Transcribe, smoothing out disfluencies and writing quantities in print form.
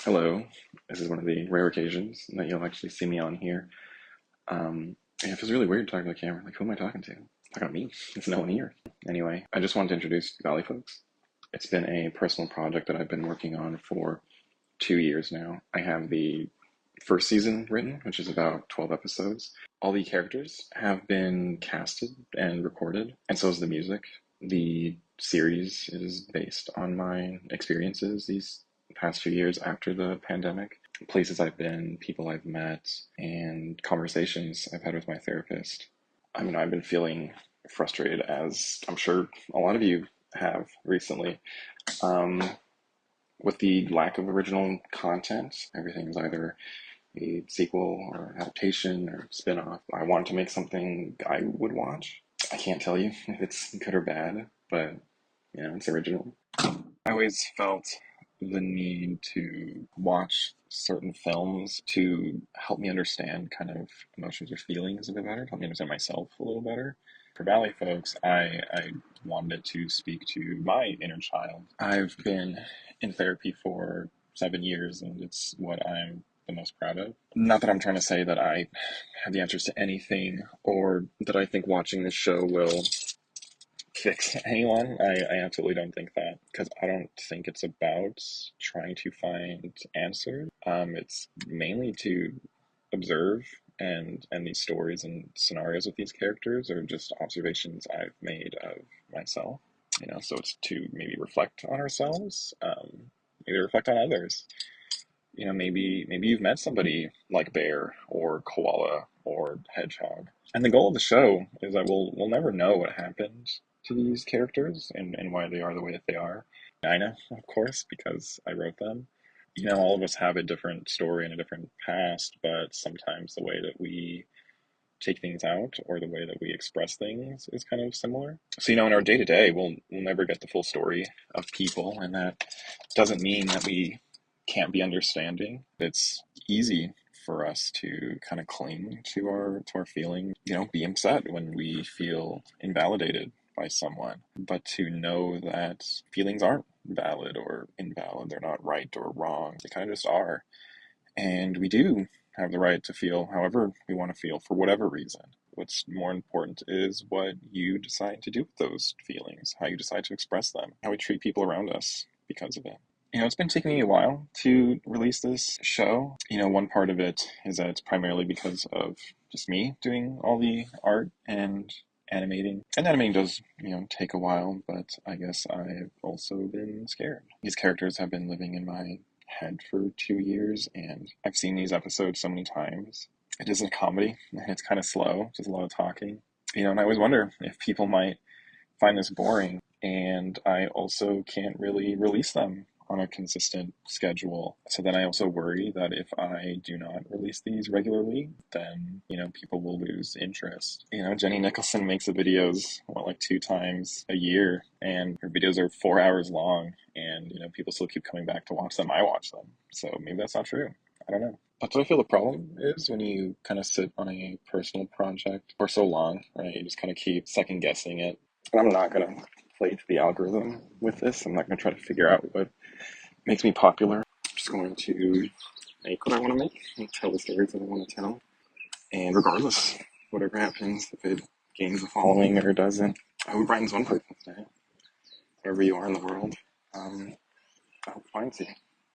Hello, this is one of the rare occasions that you'll actually see me on here. And it feels really weird talking to the camera. Like, who am I talking to? It's not me. It's no one here. Anyway, I just wanted to introduce ValleyFolks. It's been a personal project that I've been working on for 2 years now. I have the first season written, which is about 12 episodes. All the characters have been casted and recorded, and so is the music. The series is based on my experiences these past few years after the pandemic, places I've been, people I've met, and conversations I've had with my therapist. I've been feeling frustrated, as I'm sure a lot of you have recently, um, with the lack of original content. Everything's either a sequel or adaptation or spin-off. I wanted to make something I would watch. I can't tell you if it's good or bad, but it's original. I always felt the need to watch certain films to help me understand kind of emotions or feelings a bit better, help me understand myself a little better. For Valley folks, I wanted to speak to my inner child. I've been in therapy for 7 years, and it's what I'm the most proud of. Not that I'm trying to say that I have the answers to anything, or that I think watching this show will fix anyone. I absolutely don't think that, because I don't think it's about trying to find answers. It's mainly to observe, and these stories and scenarios with these characters are just observations I've made of myself. So it's to maybe reflect on ourselves, maybe reflect on others. Maybe you've met somebody like bear or koala or hedgehog. And the goal of the show is that we'll never know what happened to these characters and why they are the way that they are. I know, of course, because I wrote them. All of us have a different story and a different past, but sometimes the way that we take things out or the way that we express things is kind of similar. So, in our day to day, we'll never get the full story of people, and that doesn't mean that we can't be understanding. It's easy for us to kind of cling to our feelings, be upset when we feel invalidated by someone, but to know that feelings aren't valid or invalid, they're not right or wrong, they kind of just are. And we do have the right to feel however we want to feel for whatever reason. What's more important is what you decide to do with those feelings, how you decide to express them, how we treat people around us because of it. It's been taking me a while to release this show. One part of it is that it's primarily because of just me doing all the art and animating. And animating does, take a while, but I guess I've also been scared. These characters have been living in my head for 2 years, and I've seen these episodes so many times. It is a comedy, and it's kind of slow, just a lot of talking. And I always wonder if people might find this boring, and I also can't really release them on a consistent schedule. So then I also worry that if I do not release these regularly, then, people will lose interest. Jenny Nicholson makes the videos, like 2 times a year, and her videos are 4 hours long, and, people still keep coming back to watch them. I watch them. So maybe that's not true. I don't know. That's what I feel the problem is when you kind of sit on a personal project for so long, right? You just kind of keep second guessing it. And I'm not going to play to the algorithm with this. I'm not going to try to figure out what makes me popular. I'm just going to make what I want to make and tell the stories that I want to tell. And regardless, whatever happens, if it gains a following or doesn't, I hope it brightens one person's day. Wherever you are in the world, I hope it finds you.